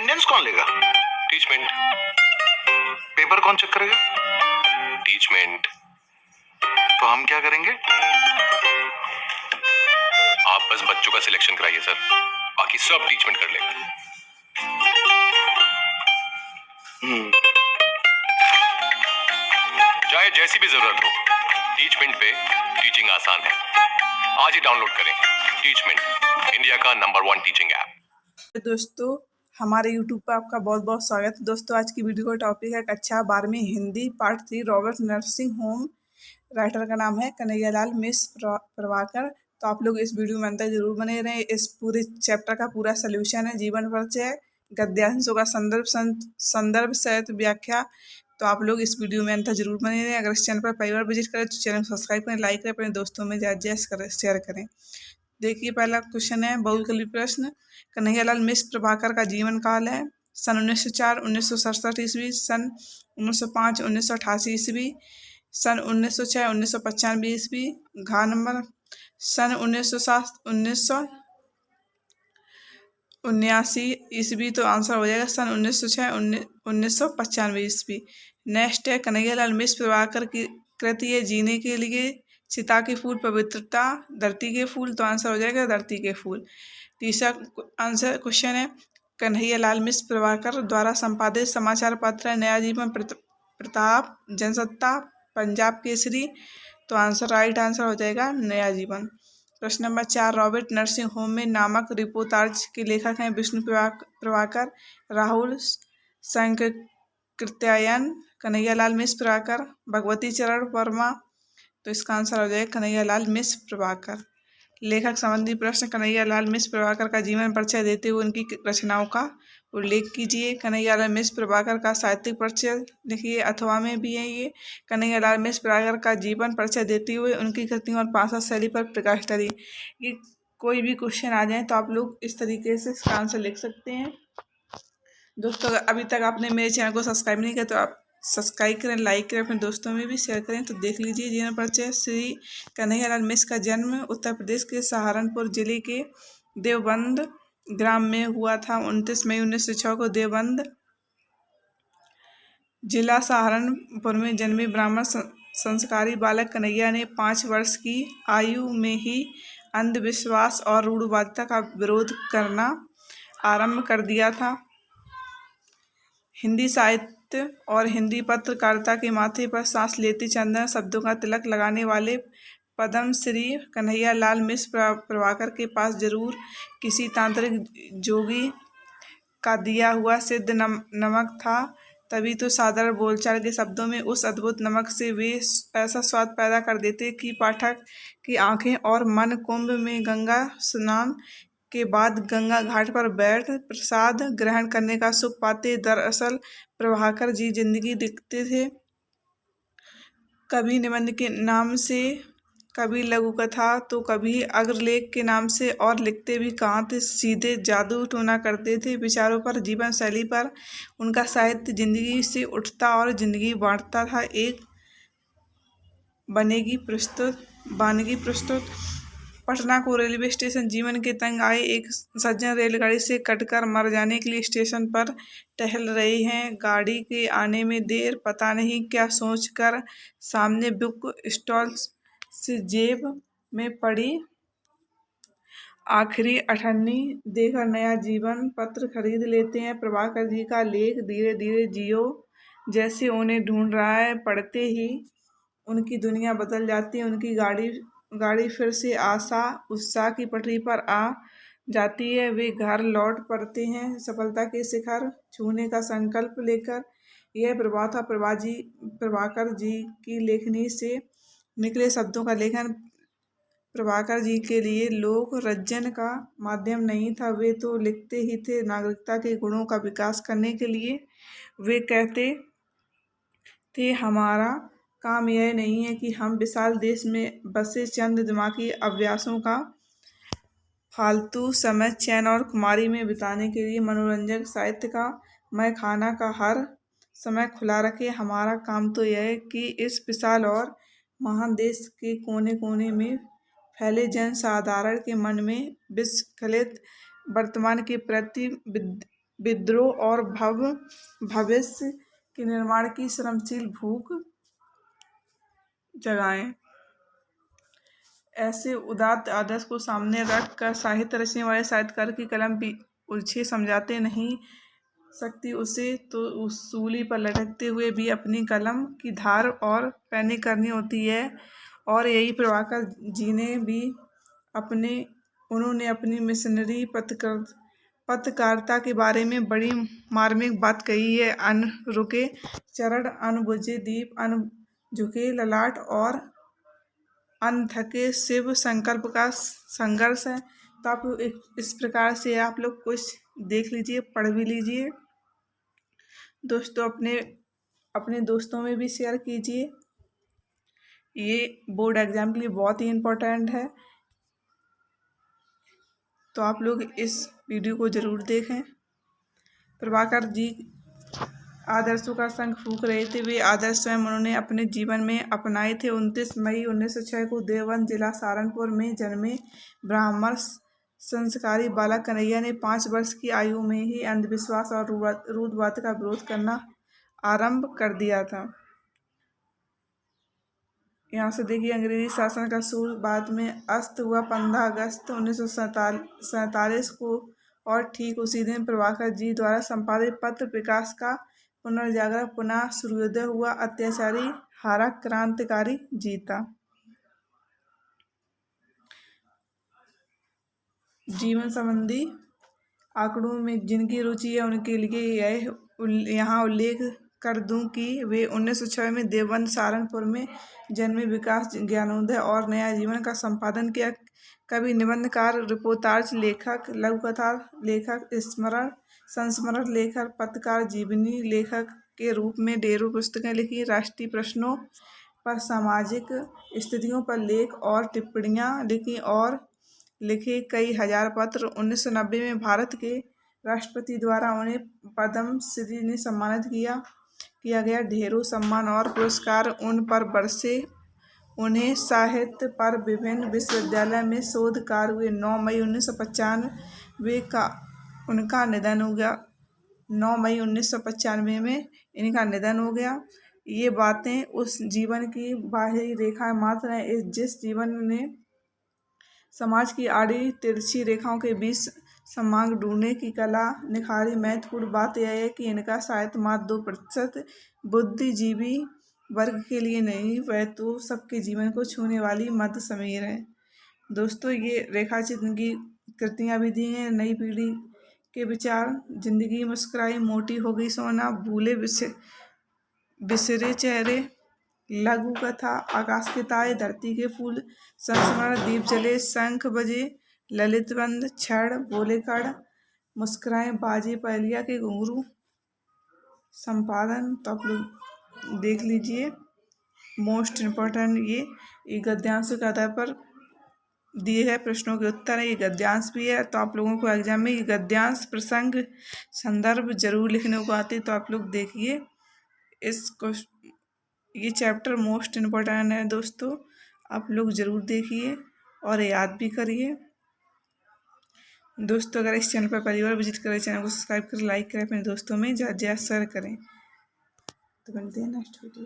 Attendance कौन लेगा? Teachmint. Paper कौन चेक करेगा? टीचमेंट। तो हम क्या करेंगे? आप बस बच्चों का सिलेक्शन कराइए सर, बाकी सब टीचमेंट कर लेगा। चाहे जैसी भी जरूरत हो, टीचमेंट पे टीचिंग आसान है। आज ही डाउनलोड करें टीचमेंट, इंडिया का नंबर 1 टीचिंग ऐप। दोस्तों, हमारे YouTube पर आपका बहुत बहुत स्वागत है। दोस्तों, आज की वीडियो का टॉपिक है कक्षा 12वीं Hindi part 3 Robert nursing home. Writer का नाम है कन्हैयालाल मिश्र प्रभाकर। तो आप लोग इस वीडियो में अंतर जरूर बने रहें। इस पूरे चैप्टर का पूरा सोल्यूशन है, जीवन परिचय, गद्यांशों का संदर्भ सहित व्याख्या। तो आप लोग इस वीडियो में अंतर जरूर बने रहें। अगर इस चैनल पर पहली बार विजिट करें तो चैनल को सब्सक्राइब करें, लाइक करें, अपने दोस्तों में ज़्यादा शेयर करें। देखिए, पहला क्वेश्चन है बहुविकल्पी प्रश्न। कन्हैयालाल मिश्र प्रभाकर का जीवन काल है सन 1904 1967 ईस्वी, सन 1905 1988 ईस्वी, सन 1906 1995 ईस्वी। घ नंबर सन 1907 1979 ईस्वी। तो आंसर हो जाएगा सन 1906 1995 ईस्वी। नेक्स्ट है कन्हैयालाल मिश्र प्रभाकर की कृति है जीने के लिए, चिता के फूल, पवित्रता, धरती के फूल। तो आंसर हो जाएगा धरती के फूल। तीसरा आंसर क्वेश्चन है कन्हैयालाल मिश्र प्रभाकर द्वारा संपादित समाचार पत्र है नया जीवन, प्रताप, जनसत्ता, पंजाब केसरी। तो राइट आंसर हो जाएगा नया जीवन। प्रश्न नंबर 4, रॉबर्ट नर्सिंग होम में नामक रिपोर्टाज के लेखक हैं विष्णु प्रभाकर, राहुल संकृत्यायन, कन्हैयालाल मिश्र प्रभाकर, भगवती चरण वर्मा। तो इसका आंसर हो जाएगा कन्हैयालाल मिश्र प्रभाकर। लेखक संबंधी प्रश्न, कन्हैयालाल मिश्र प्रभाकर का जीवन परिचय देते हुए उनकी रचनाओं का उल्लेख कीजिए। कन्हैयालाल मिश्र प्रभाकर का साहित्यिक परिचय लिखिए, अथवा में भी है ये। कन्हैयालाल मिश्र प्रभाकर का जीवन परिचय देते हुए उनकी कृतियों और भाषा शैली पर प्रकाश डालिए। ये कोई भी क्वेश्चन आ जाए तो आप लोग इस तरीके से इसका आंसर लिख सकते हैं। दोस्तों, अगर अभी तक आपने मेरे चैनल को सब्सक्राइब नहीं किया तो आप सब्सक्राइब करें, लाइक करें, अपने दोस्तों में भी शेयर करें। तो देख लीजिए जीवन परिचय। श्री कन्हैयालाल मिश्र का जन्म उत्तर प्रदेश के सहारनपुर जिले के देवबंद ग्राम में हुआ था। 29 मई 1906 को देवबंद जिला सहारनपुर में जन्मे ब्राह्मण संस्कारी बालक कन्हैया ने 5 वर्ष की आयु में ही अंधविश्वास और रूढ़िवादिता का विरोध करना आरंभ कर दिया था। हिंदी साहित्य और हिंदी पत्रकारिता के माथे पर सांस लेते चंदन शब्दों का तिलक लगाने वाले पद्मश्री कन्हैयालाल मिश्र प्रभाकर के पास जरूर किसी तांत्रिक जोगी का दिया हुआ सिद्ध नमक था। तभी तो साधारण बोलचाल के शब्दों में उस अद्भुत नमक से वे ऐसा स्वाद पैदा कर देते कि पाठक की आंखें और मन कुंभ में गंगा स्नान के बाद गंगा घाट पर बैठ प्रसाद ग्रहण करने का सुख पाते। दरअसल प्रभाकर जी जिंदगी लिखते थे कभी निबंध के नाम से, कभी लघु कथा, तो कभी अग्रलेख के नाम से, और लिखते भी कहाँ थे, सीधे जादू टोना करते थे। विचारों पर, जीवन शैली पर उनका साहित्य जिंदगी से उठता और जिंदगी बांटता था। एक वानगी प्रस्तुत। पटना को रेलवे स्टेशन जीवन के तंग आए एक सज्जन रेलगाड़ी से कटकर मर जाने के लिए स्टेशन पर टहल रहे हैं। गाड़ी के आने में देर, पता नहीं क्या सोचकर सामने बुक स्टॉल से जेब में पड़ी आखिरी अठन्नी देकर नया जीवन पत्र खरीद लेते हैं। प्रभाकर जी का लेख धीरे धीरे जियो जैसे उन्हें ढूंढ रहा है। पढ़ते ही उनकी दुनिया बदल जाती है। उनकी गाड़ी फिर से आशा उत्साह की पटरी पर आ जाती है। वे घर लौट पड़ते हैं सफलता के शिखर छूने का संकल्प लेकर। यह प्रभाव था प्रभाकर जी की लेखनी से निकले शब्दों का लेखन प्रभाकर जी के लिए लोक रंजन का माध्यम नहीं था, वे तो लिखते ही थे नागरिकता के गुणों का विकास करने के लिए। वे कहते थे हमारा काम यह नहीं है कि हम विशाल देश में बसे चंद दिमागी अभ्यासों का फालतू समय चैन और कुमारी में बिताने के लिए मनोरंजक साहित्य का मैं खाना का हर समय खुला रखे। हमारा काम तो यह है कि इस विशाल और महान देश के कोने कोने में फैले जन साधारण के मन में विस्खलित वर्तमान के प्रति विद्रोह और भविष्य के निर्माण की श्रमशील भूख जगाएं। ऐसे उदात्त आदर्श को सामने रख कर साहित्य रचने वाले साहित्यकार की कलम भी उलझे समझाते नहीं सकती उसे तो उस सूली पर लटकते हुए भी अपनी कलम की धार और पैनी करनी होती है। और यही प्रभाकर जी ने भी उन्होंने अपनी मिशनरी पत्रकारिता के बारे में बड़ी मार्मिक बात कही है। अन्न रुके चरण, अन्न बुझे दीप, अन्न झुके ललाट और अन्न थके शिव संकल्प का संघर्ष है। तो आप इस प्रकार से आप लोग कुछ देख लीजिए, पढ़ भी लीजिए दोस्तों। अपने दोस्तों में भी शेयर कीजिए। ये बोर्ड एग्जाम के लिए बहुत ही इम्पोर्टेंट है, तो आप लोग इस वीडियो को ज़रूर देखें। प्रभाकर जी आदर्शों का शंख फूंक रहे थे। वे आदर्श स्वयं उन्होंने अपने जीवन में अपनाए थे। 29 मई 1906 को देवबंद जिला सहारनपुर में जन्मे ब्राह्मण संस्कारी बालक कन्हैया ने 5 वर्ष की आयु में ही अंधविश्वास और रूढ़वाद का विरोध करना आरंभ कर दिया था। यहाँ से देखिए, अंग्रेजी शासन का सूर्य बाद में अस्त हुआ 15 अगस्त 1947 को, और ठीक उसी दिन प्रभाकर जी द्वारा संपादित पत्र विकास का पुनर्जागरण पुनः सूर्योदय हुआ। अत्याचारी हारा, क्रांतिकारी जीता। जीवन संबंधी आंकड़ों में जिनकी रुचि है उनके लिए यहाँ उल्लेख कर दूं कि वे 1906 में देवबंद सहारनपुर में जन्मे। विकास, ज्ञानोदय और नया जीवन का संपादन किया। कवि, निबंधकार, रिपोर्टाज लेखक, लघुकथा लेखक, संस्मरण लेखक, पत्रकार, जीवनी लेखक के रूप में ढेरों पुस्तकें लिखी। राष्ट्रीय प्रश्नों पर, सामाजिक स्थितियों पर लेख और टिप्पणियाँ लिखी और लिखे कई हजार पत्र। 1990 में भारत के राष्ट्रपति द्वारा उन्हें पद्म श्री ने सम्मानित किया गया। ढेरों सम्मान और पुरस्कार उन पर बरसे। उन्हें साहित्य पर विभिन्न विश्वविद्यालय में शोध कार्य हुए। 9 मई 1995 का उनका निधन हो गया। 9 मई 1995 में इनका निधन हो गया। ये बातें उस जीवन की बाहरी रेखा मात्र है। जिस जीवन ने समाज की आड़ी तिरछी रेखाओं के बीच समांग ढूंढने की कला निखारी। महत्वपूर्ण बात यह है कि इनका साहित्य मात्र 2% बुद्धिजीवी वर्ग के लिए नहीं, वह तो सबके जीवन को छूने वाली मध्य समीर है। दोस्तों, ये रेखाचित्र की कृतियाँ भी दी हैं। नई पीढ़ी के विचार, जिंदगी मुस्कुराई, मोटी हो गई सोना, भूले बिसरे चेहरे, लघु कथा, आकाश के तारे, धरती के फूल, संस्मरण, दीप जले, शंख बजे, ललितबंद, क्षण बोले कण, मुस्कुराए, बाजे पहलिया के घुंघरू। संपादन तो आप लोग देख लीजिए। मोस्ट इम्पोर्टेंट ये गद्यांश के आधार पर दिए गए प्रश्नों के उत्तर है। ये गद्यांश भी है, तो आप लोगों को एग्जाम में ये गद्यांश, प्रसंग, संदर्भ जरूर लिखने को आती है, तो आप लोग देखिए। ये चैप्टर मोस्ट इम्पोर्टेंट है दोस्तों, आप लोग ज़रूर देखिए और याद भी करिए। दोस्तों, अगर इस चैनल पर पहली बार विजिट करें, चैनल को सब्सक्राइब करें, लाइक करें, अपने दोस्तों में ज़्यादा शेयर करें। तो मिलते हैं नेक्स्ट वीडियो।